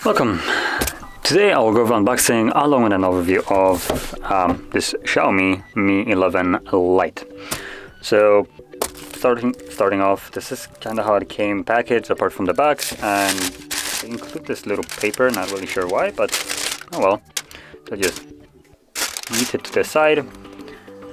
Welcome. Today I will go over unboxing along with an overview of this Xiaomi Mi 11 Lite. So starting off, this is kind of how it came packaged apart from the box, and they include this little paper, not really sure why, but oh well. So just neat it to the side,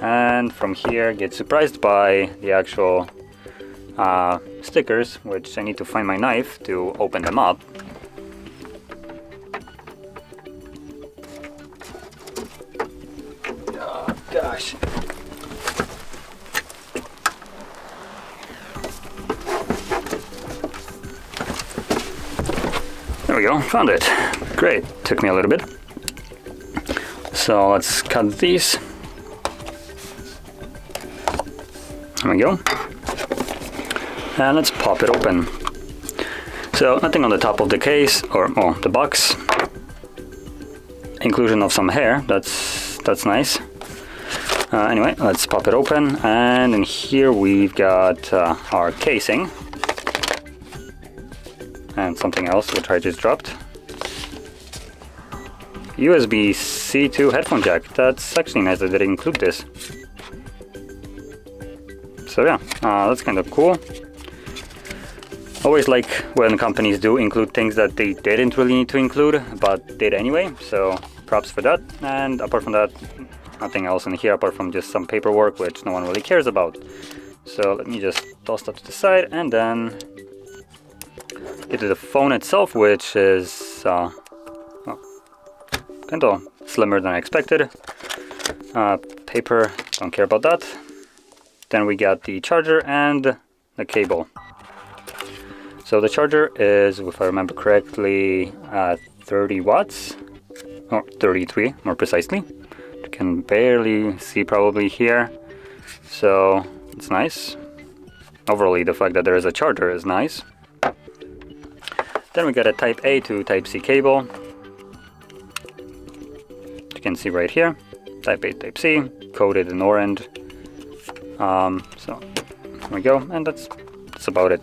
and from here get surprised by the actual stickers, which I need to find my knife to open them up. Oh gosh. There we go, found it. Great, took me a little bit. So let's cut these. There we go. And let's pop it open. So nothing on the top of the case, or the box. Inclusion of some hair, that's nice. Anyway, let's pop it open, and in here we've got our casing. And something else which I just dropped. USB-C to headphone jack. That's actually nice that they include this. So yeah, that's kind of cool. Always like when companies do include things that they didn't really need to include, but did anyway. So props for that. And apart from that, nothing else in here apart from just some paperwork which no one really cares about. So let me just toss that to the side, and then get to the phone itself, which is kind of slimmer than I expected. Paper, don't care about that. Then we got the charger and the cable. So the charger is, if I remember correctly, 30 watts, or 33 more precisely. You can barely see probably here, so it's nice. Overall, the fact that there is a charger is nice. Then we got a Type A to Type C cable. You can see right here, Type A, Type C, coded in orange. So there we go, and that's about it.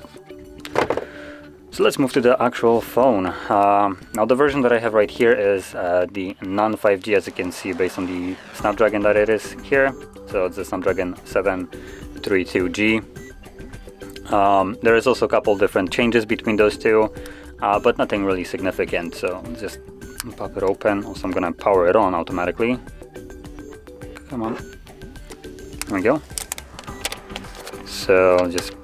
So let's move to the actual phone. Now the version that I have right here is the non-5G, as you can see based on the Snapdragon that it is here. So it's the Snapdragon 732G. There is also a couple different changes between those two, but nothing really significant. So let's just pop it open. Also, I'm gonna power it on automatically. Come on. There we go. So just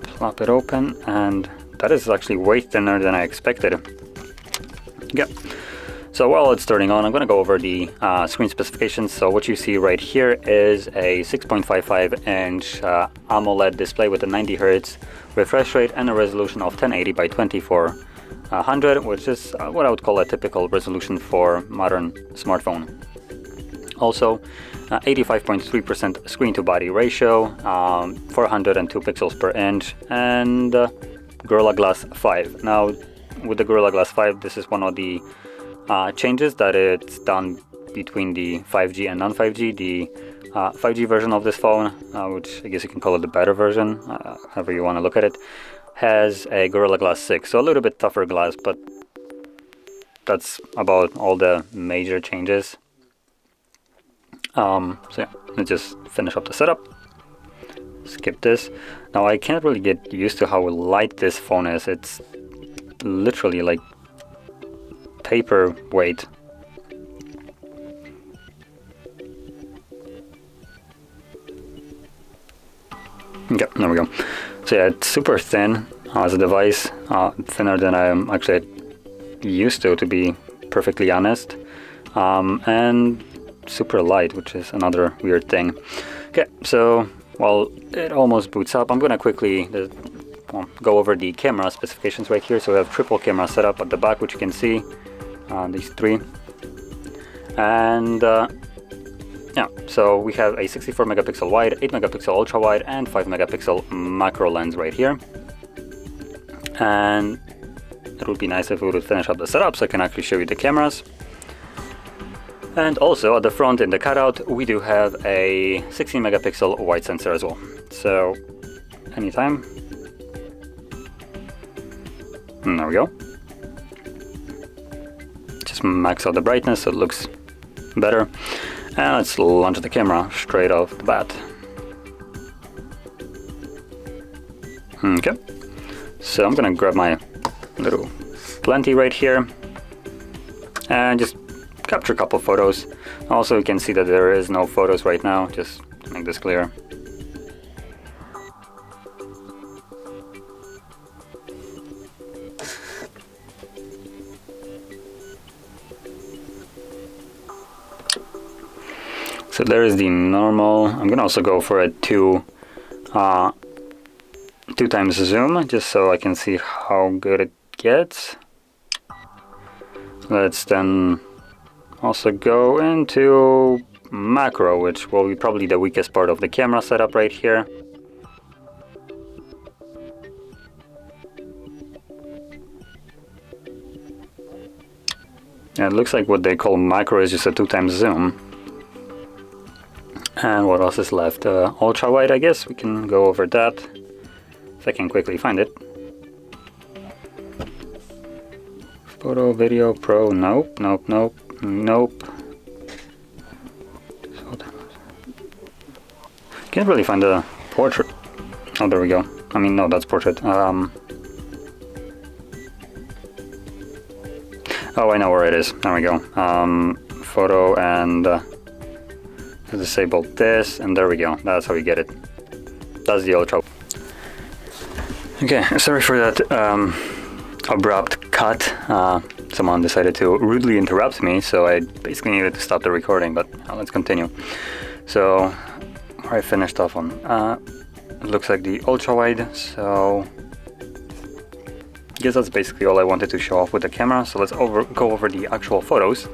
plop it open, and that is actually way thinner than I expected. Yeah. So while it's turning on, I'm going to go over the screen specifications. So what you see right here is a 6.55-inch AMOLED display with a 90 Hz refresh rate and a resolution of 1080 by 2400, which is what I would call a typical resolution for modern smartphone. Also, 85.3% screen-to-body ratio, 402 pixels per inch, and Gorilla Glass 5. Now, with the Gorilla Glass 5, this is one of the changes that it's done between the 5G and non-5G. The 5G version of this phone, which I guess you can call it the better version, however you want to look at it, has a Gorilla Glass 6, so a little bit tougher glass, but that's about all the major changes. So yeah, let's just finish up the setup. Skip this. Now I can't really get used to how light this phone is. It's literally like paper weight. Okay, there we go. So yeah, it's super thin as a device, thinner than I'm actually used to be perfectly honest, and super light, which is another weird thing. Okay, so while it almost boots up, I'm gonna quickly go over the camera specifications right here. So we have triple camera setup at the back, which you can see, these three, and yeah, so we have a 64 megapixel wide, 8 megapixel ultra wide, and 5 megapixel macro lens right here. And it would be nice if we would finish up the setup so I can actually show you the cameras. And also at the front in the cutout, we do have a 16 megapixel wide sensor as well. So anytime. And there we go. Just max out the brightness so it looks better. And let's launch the camera straight off the bat. Okay, so I'm gonna grab my little plenty right here and just capture a couple photos. Also, you can see that there is no photos right now, just to make this clear. So there is the normal. I'm gonna also go for a two times zoom, just so I can see how good it gets. Let's then also go into macro, which will be probably the weakest part of the camera setup right here. Yeah, it looks like what they call macro is just a 2 times zoom. And what else is left? Ultra wide, I guess. We can go over that if I can quickly find it. Photo, video, pro, nope, nope, nope, nope. Can't really find the portrait. Oh, there we go. I mean, no, that's portrait. Oh, I know where it is. There we go. Photo and disable this, and there we go. That's how you get it. That's the ultra. Okay, sorry for that abrupt cut. Someone decided to rudely interrupt me, so I basically needed to stop the recording, but let's continue. So, where I finished off on, it looks like the ultra wide, so I guess that's basically all I wanted to show off with the camera. So let's go over the actual photos.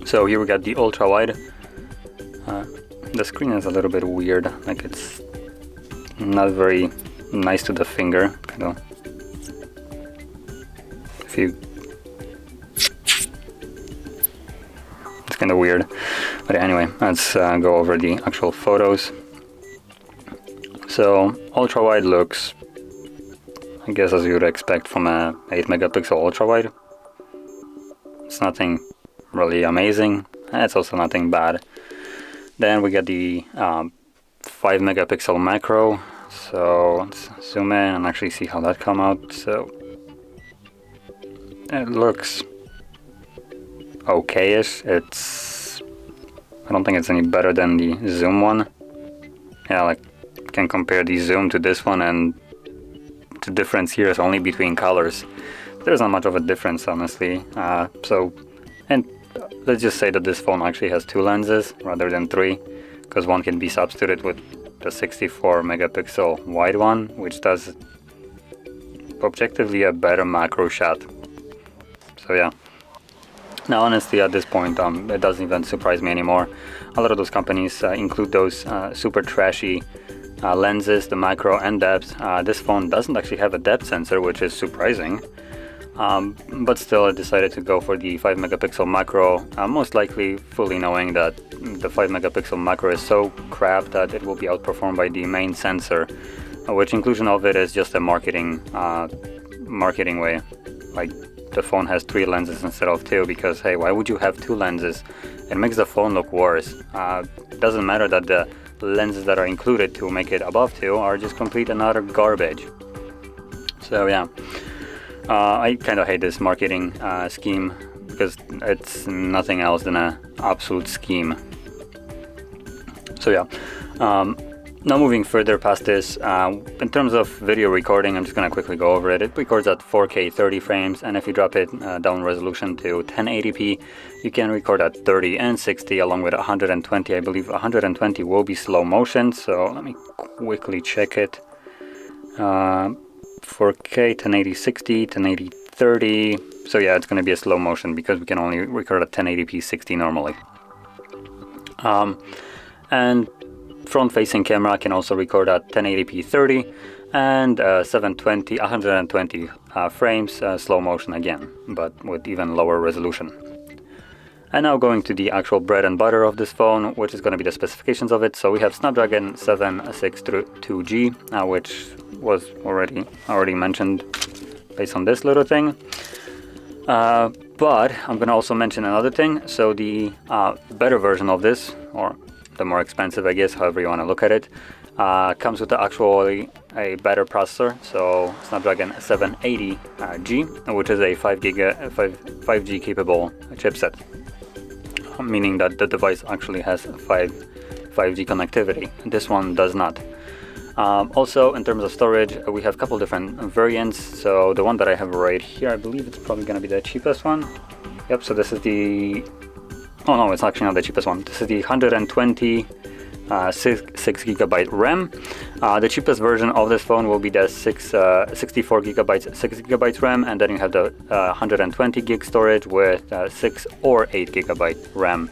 So here we got the ultra wide. The screen is a little bit weird, like it's not very nice to the finger, kind of. It's kind of weird, but anyway, let's go over the actual photos. So ultra wide looks, I guess, as you would expect from a 8 megapixel ultra wide. It's nothing really amazing, and it's also nothing bad. Then we get the 5 megapixel macro. So let's zoom in and actually see how that come out. So it looks okay-ish. I don't think it's any better than the zoom one. Yeah, like can compare the zoom to this one, and the difference here is only between colors. There's not much of a difference, honestly. And let's just say that this phone actually has 2 lenses rather than 3, because one can be substituted with the 64 megapixel wide one, which does objectively a better macro shot. So yeah. Now honestly, at this point, it doesn't even surprise me anymore. A lot of those companies include those super trashy lenses, the macro and depth. This phone doesn't actually have a depth sensor, which is surprising. But still, I decided to go for the 5 megapixel macro, most likely fully knowing that the 5 megapixel macro is so crap that it will be outperformed by the main sensor, which inclusion of it is just a marketing way. Like, the phone has 3 lenses instead of 2, because hey, why would you have 2 lenses? It makes the phone look worse. It doesn't matter that the lenses that are included to make it above 2 are just complete and utter garbage. So yeah. I kind of hate this marketing scheme, because it's nothing else than an absolute scheme. So yeah, now moving further past this, in terms of video recording, I'm just going to quickly go over it. It records at 4K 30 frames, and if you drop it down resolution to 1080p, you can record at 30 and 60 along with 120. I believe 120 will be slow motion, so let me quickly check it. 4K, 1080 60, 1080 30. So yeah, it's going to be a slow motion because we can only record at 1080p 60 normally. And front-facing camera can also record at 1080p 30 and 120 frames slow motion again, but with even lower resolution. And now going to the actual bread and butter of this phone, which is going to be the specifications of it. So we have Snapdragon 762G, which was already mentioned based on this little thing. But I'm going to also mention another thing. So the better version of this, or the more expensive, I guess, however you want to look at it, comes with actually a better processor. So Snapdragon 780G, which is a 5G capable chipset, meaning that the device actually has 5G connectivity. This one does not. Also, in terms of storage, we have a couple different variants. So the one that I have right here, I believe it's probably going to be the cheapest one. Yep, so this is the... Oh no, it's actually not the cheapest one. This is the 120 6GB RAM. The cheapest version of this phone will be the 64 gigabytes 6GB RAM, and then you have the 120 gig storage with 6 or 8 GB RAM.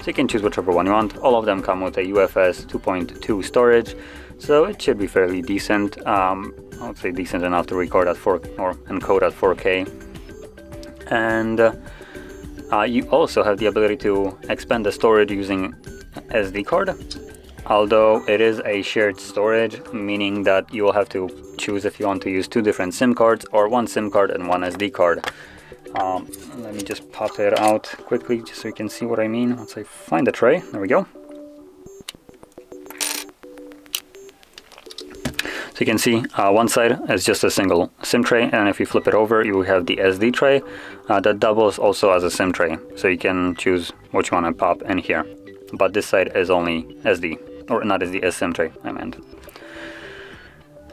So you can choose whichever one you want. All of them come with a UFS 2.2 storage, so it should be fairly decent. I would say decent enough to record at 4 or encode at 4K. And you also have the ability to expand the storage using SD card, although it is a shared storage, meaning that you will have to choose if you want to use 2 different SIM cards or 1 SIM card and 1 SD card. Let me just pop it out quickly just so you can see what I mean. Once I find the tray, there we go. So you can see one side is just a single SIM tray, and if you flip it over, you have the SD tray that doubles also as a SIM tray. So you can choose what you want to pop in here. But this side is only SD, or not SD, is SIM tray, I meant.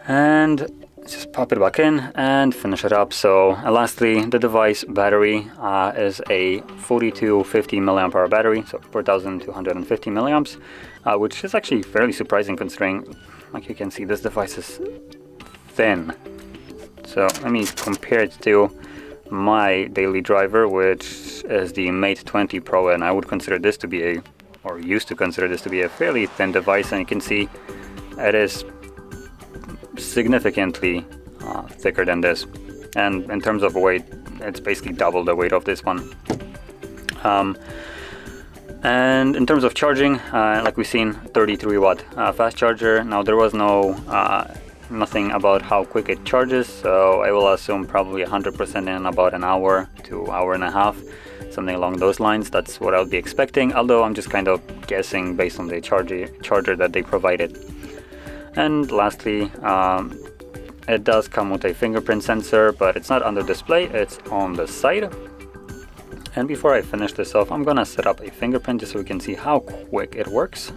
And just pop it back in and finish it up. So lastly, the device battery is a 4250 milliamp hour battery, so 4250 milliamps, which is actually fairly surprising considering, like you can see, this device is thin. So let me compare it to my daily driver, which is the Mate 20 Pro, and I would consider this to be or used to consider this to be a fairly thin device, and you can see it is significantly thicker than this, and in terms of weight, it's basically double the weight of this one. And in terms of charging, like we've seen, 33 watt fast charger. Now there was nothing about how quick it charges, so I will assume probably 100% in about an hour to hour and a half, something along those lines. That's what I would be expecting, although I'm just kind of guessing based on the charger that they provided. And lastly, it does come with a fingerprint sensor, but it's not on the display, it's on the side. And before I finish this off, I'm gonna set up a fingerprint just so we can see how quick it works.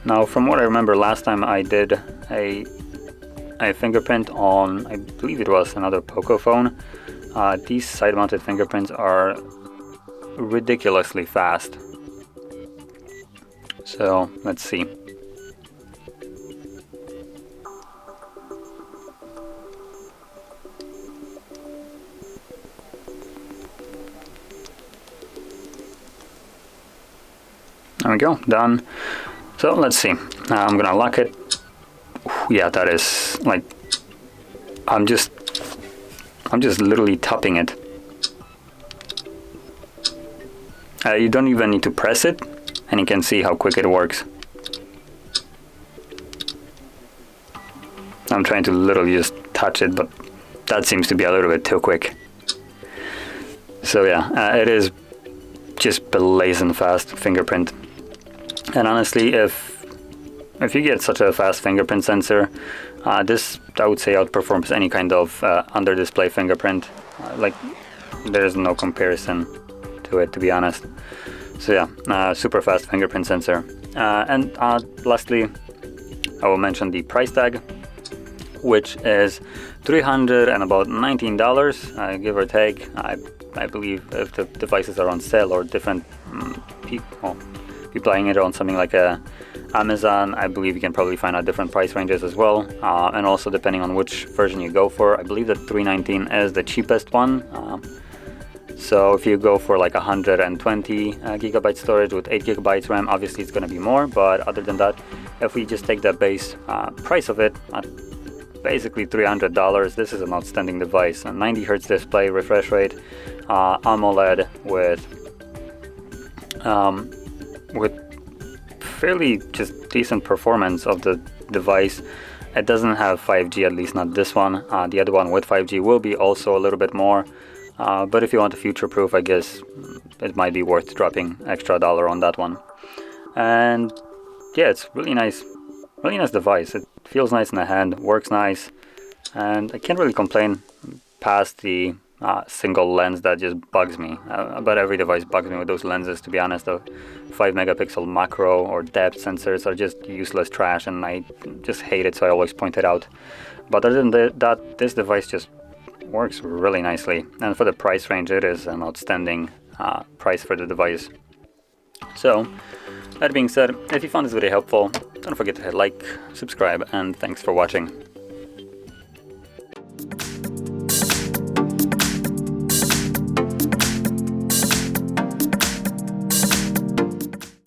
Now, from what I remember last time I did a fingerprint on, I believe it was another Poco phone, these side-mounted fingerprints are ridiculously fast. So let's see. There we go, done. So let's see. I'm gonna lock it. Yeah, that is like, I'm just literally tapping it. You don't even need to press it, and you can see how quick it works. I'm trying to literally just touch it, but that seems to be a little bit too quick. So yeah, it is just blazing fast fingerprint. And honestly, if you get such a fast fingerprint sensor, this, I would say, outperforms any kind of under-display fingerprint. Like, there's no comparison to it, to be honest. So yeah, super fast fingerprint sensor. And lastly, I will mention the price tag, which is $319, give or take. I believe if the devices are on sale or different people buying it on something like Amazon, I believe you can probably find out different price ranges as well. And also depending on which version you go for, I believe that $319 is the cheapest one. So if you go for like 120 gigabyte storage with 8 gigabytes RAM, obviously it's going to be more. But other than that, if we just take the base price of it at basically $300. This is an outstanding device. A 90 Hz display, refresh rate, AMOLED with fairly just decent performance of the device. It doesn't have 5G, at least not this one. The other one with 5G will be also a little bit more. But if you want to future-proof, I guess it might be worth dropping extra $1 on that one. And yeah, it's really nice device. It feels nice in the hand, works nice, and I can't really complain past the single lens that just bugs me. But every device bugs me with those lenses, to be honest. The 5 megapixel macro or depth sensors are just useless trash, and I just hate it, so I always point it out. But other than that, this device just works really nicely, and for the price range, it is an outstanding price for the device. So, that being said, if you found this video helpful, don't forget to hit like, subscribe, and thanks for watching.